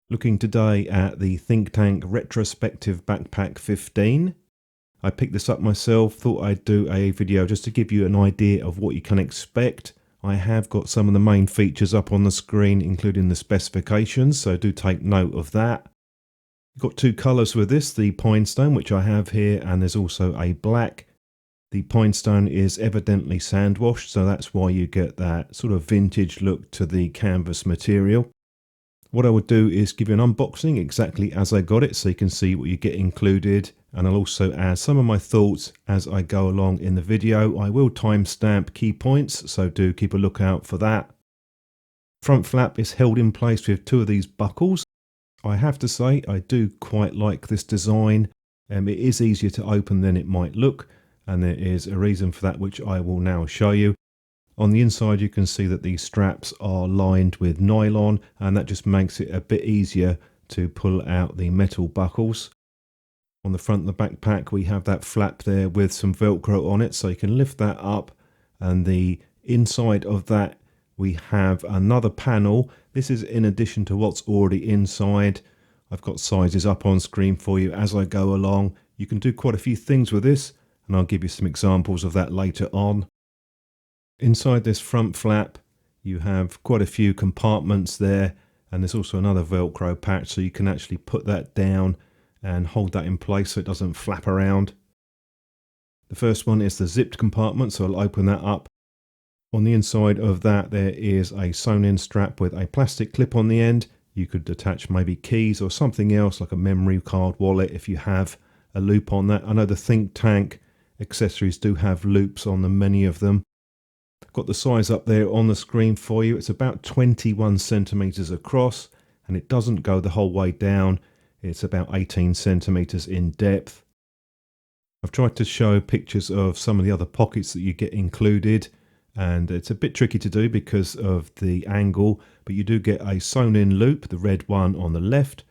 Looking today at the Think Tank Retrospective Backpack 15. I picked this up myself, thought I'd do a video just to give you an idea of what you can expect. I have got some of the main features up on the screen, including the specifications, so do take note of that. You've got two colours with this, the Pinestone, which I have here, and there's also a black. The Pinestone is evidently sand washed, so that's why you get that sort of vintage look to the canvas material. What I would do is give you an unboxing exactly as I got it so you can see what you get included, and I'll also add some of my thoughts as I go along in the video. I will timestamp key points, so do keep a lookout for that. Front flap is held in place with two of these buckles. I have to say I do quite like this design. It is easier to open than it might look, and there is a reason for that which I will now show you. On the inside you can see that these straps are lined with nylon, and that just makes it a bit easier to pull out the metal buckles. On the front of the backpack we have that flap there with some Velcro on it, so you can lift that up, and the inside of that we have another panel. This is in addition to what's already inside. I've got sizes up on screen for you as I go along. You can do quite a few things with this, and I'll give you some examples of that later on. Inside this front flap you have quite a few compartments there, and there's also another Velcro patch, so you can actually put that down and hold that in place so it doesn't flap around. The first one is the zipped compartment, so I'll open that up. On the inside of that there is a sewn in strap with a plastic clip on the end. You could attach maybe keys or something else like a memory card wallet if you have a loop on that. I know the Think Tank accessories do have loops on them, many of them. Got the size up there on the screen for you. It's about 21 centimeters across, and it doesn't go the whole way down. It's about 18 centimeters in depth. I've tried to show pictures of some of the other pockets that you get included, and it's a bit tricky to do because of the angle, but you do get a sewn in loop, the red one on the left,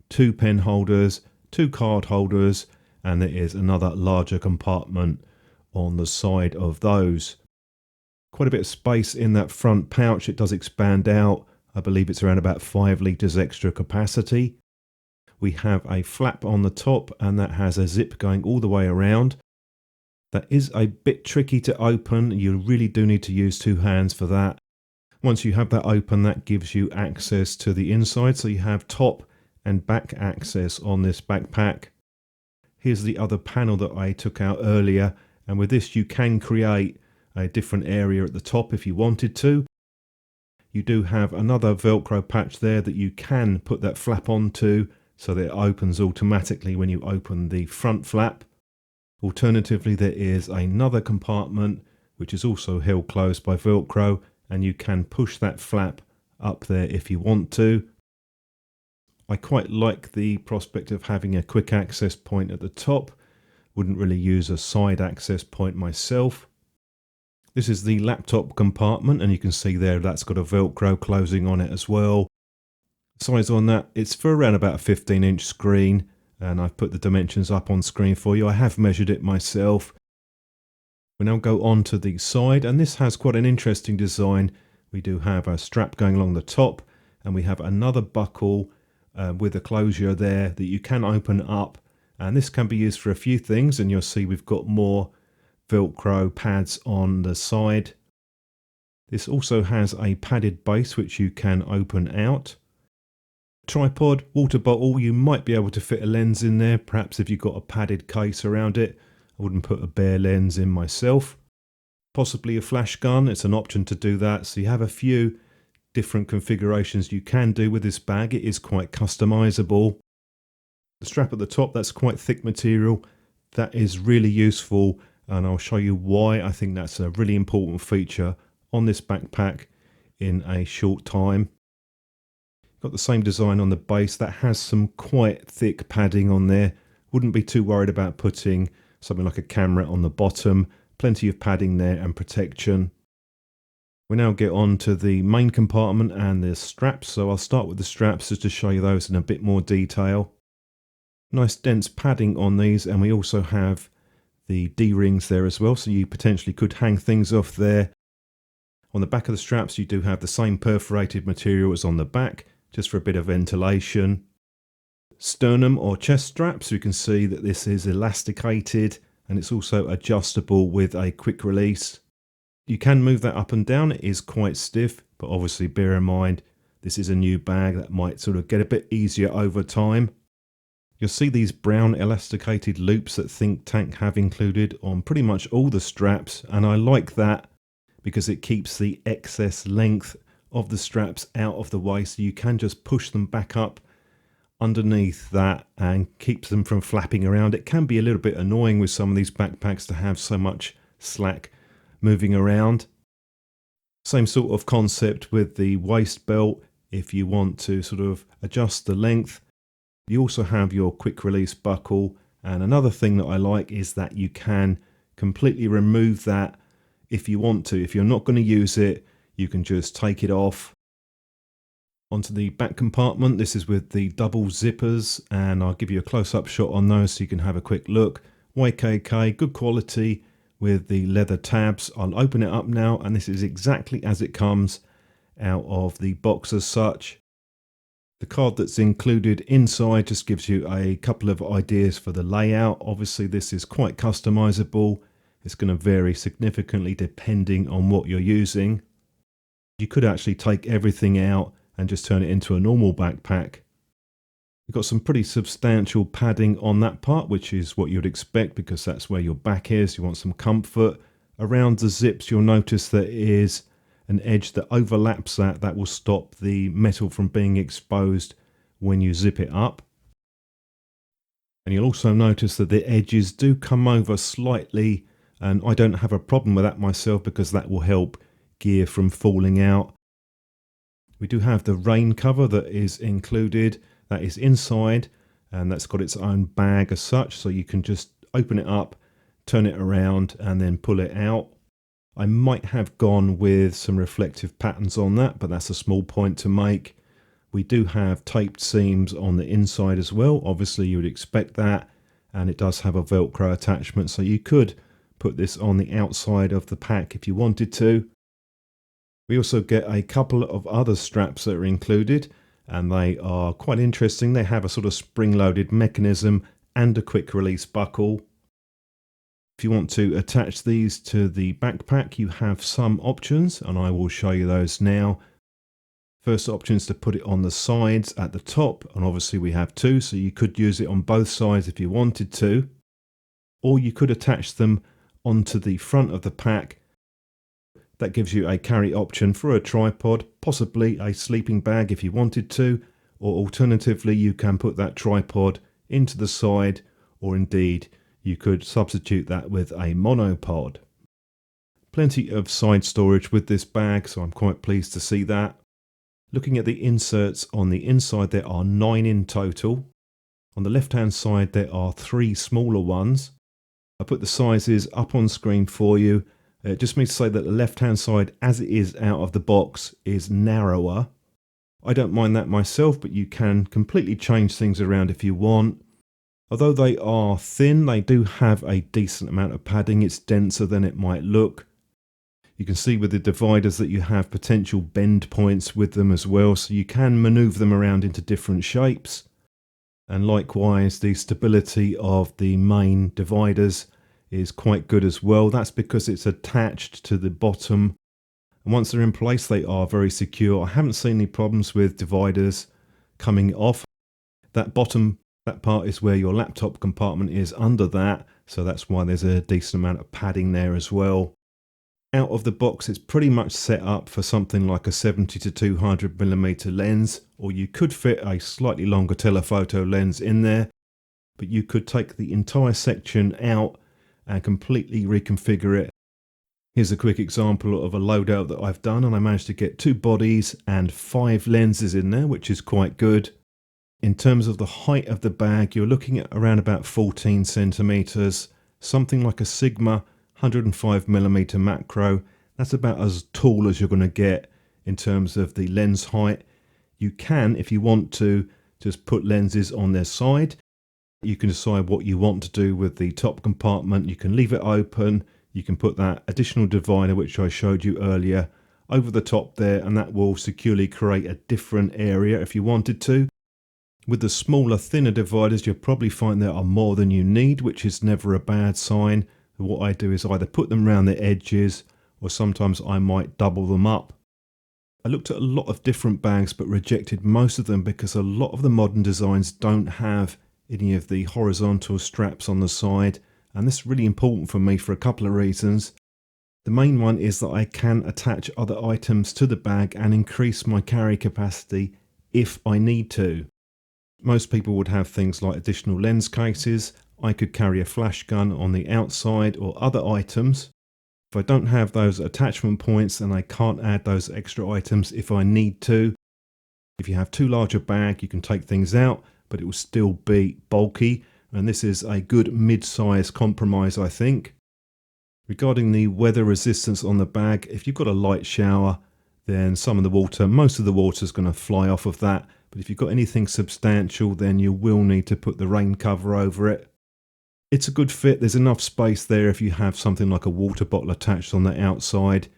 two pen holders, two card holders, and there is another larger compartment on the side of those. Quite a bit of space in that front pouch. It does expand out. I believe it's around about 5 litres extra capacity. We have a flap on the top, and that has a zip going all the way around. That is a bit tricky to open. You really do need to use two hands for that. Once you have that open, that gives you access to the inside, so you have top and back access on this backpack. Here's the other panel that I took out earlier, and with this you can create a different area at the top if you wanted to. You do have another Velcro patch there that you can put that flap onto so that it opens automatically when you open the front flap. Alternatively, there is another compartment which is also held closed by Velcro, and you can push that flap up there if you want to. I quite like the prospect of having a quick access point at the top. Wouldn't really use a side access point myself. This is the laptop compartment, and you can see there that's got a Velcro closing on it as well. Size on that, it's for around about a 15-inch screen, and I've put the dimensions up on screen for you. I have measured it myself. We now go on to the side, and this has quite an interesting design. We do have a strap going along the top, and we have another buckle with a closure there that you can open up, and this can be used for a few things, and you'll see we've got more Velcro pads on the side. This also has a padded base which you can open out. Tripod, water bottle, you might be able to fit a lens in there, perhaps if you've got a padded case around it. I wouldn't put a bare lens in myself. Possibly a flash gun, it's an option to do that, so you have a few different configurations you can do with this bag. It is quite customizable. The strap at the top, that's quite thick material. That is really useful, and I'll show you why I think that's a really important feature on this backpack in a short time. Got the same design on the base. That has some quite thick padding on there. Wouldn't be too worried about putting something like a camera on the bottom. Plenty of padding there and protection. We now get on to the main compartment and the straps. So I'll start with the straps just to show you those in a bit more detail. Nice dense padding on these, and we also have the D-rings there as well, so you potentially could hang things off there. On the back of the straps you do have the same perforated material as on the back, just for a bit of ventilation. Sternum or chest straps, you can see that this is elasticated and it's also adjustable with a quick release. You can move that up and down, it is quite stiff, but obviously bear in mind this is a new bag that might sort of get a bit easier over time. You'll see these brown elasticated loops that Think Tank have included on pretty much all the straps, and I like that because it keeps the excess length of the straps out of the way, so you can just push them back up underneath that and keeps them from flapping around. It can be a little bit annoying with some of these backpacks to have so much slack moving around. Same sort of concept with the waist belt. If you want to sort of adjust the length, you also have your quick release buckle. And another thing that I like is that you can completely remove that if you want to. If you're not going to use it, you can just take it off. Onto the back compartment, this is with the double zippers, and I'll give you a close-up shot on those so you can have a quick look. YKK, good quality with the leather tabs. I'll open it up now, and this is exactly as it comes out of the box as such. The card that's included inside just gives you a couple of ideas for the layout. Obviously this is quite customizable. It's going to vary significantly depending on what you're using. You could actually take everything out and just turn it into a normal backpack. You've got some pretty substantial padding on that part, which is what you'd expect because that's where your back is. You want some comfort. Around the zips you'll notice there is an edge that overlaps that will stop the metal from being exposed when you zip it up. And you'll also notice that the edges do come over slightly, and I don't have a problem with that myself because that will help gear from falling out. We do have the rain cover that is included. That is inside, and that's got its own bag as such, so you can just open it up, turn it around and then pull it out. I might have gone with some reflective patterns on that, but that's a small point to make. We do have taped seams on the inside as well. Obviously you would expect that, and it does have a Velcro attachment, so you could put this on the outside of the pack if you wanted to. We also get a couple of other straps that are included, and they are quite interesting. They have a sort of spring-loaded mechanism and a quick release buckle. If you want to attach these to the backpack, you have some options, and I will show you those now. First option is to put it on the sides at the top, and obviously we have two, so you could use it on both sides if you wanted to. Or you could attach them onto the front of the pack. That gives you a carry option for a tripod, possibly a sleeping bag if you wanted to, or alternatively you can put that tripod into the side, or indeed you could substitute that with a monopod. Plenty of side storage with this bag, so I'm quite pleased to see that. Looking at the inserts on the inside, there are 9 in total. On the left hand side there are 3 smaller ones. I put the sizes up on screen for you. It just means to say that the left hand side as it is out of the box is narrower. I don't mind that myself, but you can completely change things around if you want. Although they are thin, they do have a decent amount of padding. It's denser than it might look. You can see with the dividers that you have potential bend points with them as well, so you can maneuver them around into different shapes. And likewise, the stability of the main dividers is quite good as well. That's because it's attached to the bottom, and once they're in place they are very secure. I haven't seen any problems with dividers coming off. That part is where your laptop compartment is under that, so that's why there's a decent amount of padding there as well. Out of the box it's pretty much set up for something like a 70 to 200mm lens, or you could fit a slightly longer telephoto lens in there, but you could take the entire section out and completely reconfigure it. Here's a quick example of a loadout that I've done, and I managed to get 2 bodies and 5 lenses in there, which is quite good. In terms of the height of the bag, you're looking at around about 14 centimeters, something like a Sigma 105mm macro. That's about as tall as you're going to get in terms of the lens height. You can, if you want to, just put lenses on their side. You can decide what you want to do with the top compartment. You can leave it open. You can put that additional divider, which I showed you earlier, over the top there, and that will securely create a different area if you wanted to. With the smaller, thinner dividers, you'll probably find there are more than you need, which is never a bad sign. What I do is either put them around the edges, or sometimes I might double them up. I looked at a lot of different bags but rejected most of them because a lot of the modern designs don't have any of the horizontal straps on the side, and this is really important for me for a couple of reasons. The main one is that I can attach other items to the bag and increase my carry capacity if I need to. Most people would have things like additional lens cases. I could carry a flash gun on the outside or other items. If I don't have those attachment points, then I can't add those extra items if I need to. If you have too large a bag, you can take things out, but it will still be bulky, and this is a good mid-size compromise, I think. Regarding the weather resistance on the bag, if you've got a light shower, then most of the water is going to fly off of that, but if you've got anything substantial, then you will need to put the rain cover over it. It's a good fit. There's enough space there if you have something like a water bottle attached on the outside.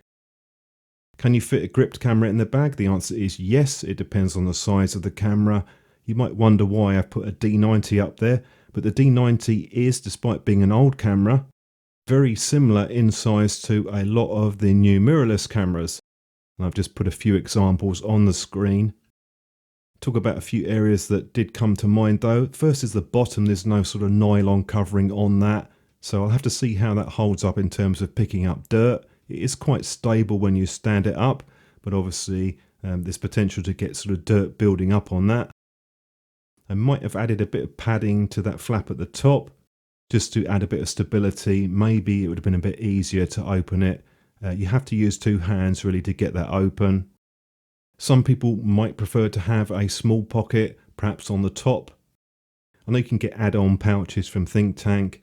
Can you fit a gripped camera in the bag? The answer is yes. It depends on the size of the camera. You might wonder why I've put a D90 up there, but the D90 is, despite being an old camera, very similar in size to a lot of the new mirrorless cameras. And I've just put a few examples on the screen. Talk about a few areas that did come to mind though. First is the bottom. There's no sort of nylon covering on that, so I'll have to see how that holds up in terms of picking up dirt. It is quite stable when you stand it up, but obviously there's potential to get sort of dirt building up on that. I might have added a bit of padding to that flap at the top just to add a bit of stability. Maybe it would have been a bit easier to open it. You have to use two hands really to get that open. Some people might prefer to have a small pocket, perhaps on the top. I know you can get add-on pouches from Think Tank,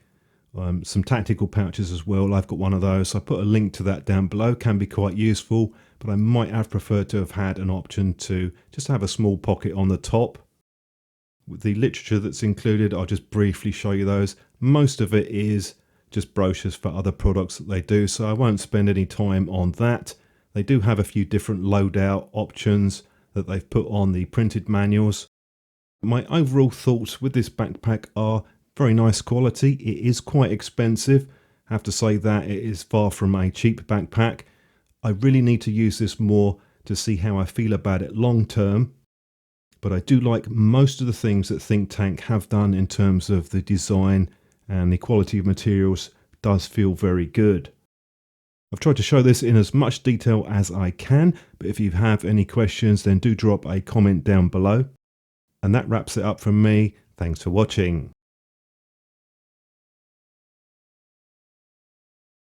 some tactical pouches as well. I've got one of those, so I put a link to that down below. Can be quite useful, but I might have preferred to have had an option to just have a small pocket on the top. With the literature that's included, I'll just briefly show you those. Most of it is just brochures for other products that they do, so I won't spend any time on that. They do have a few different loadout options that they've put on the printed manuals. My overall thoughts with this backpack are very nice quality. It is quite expensive. I have to say that it is far from a cheap backpack. I really need to use this more to see how I feel about it long term. But I do like most of the things that Think Tank have done in terms of the design, and the quality of materials does feel very good. I've tried to show this in as much detail as I can, but if you have any questions, then do drop a comment down below. And that wraps it up from me. Thanks for watching.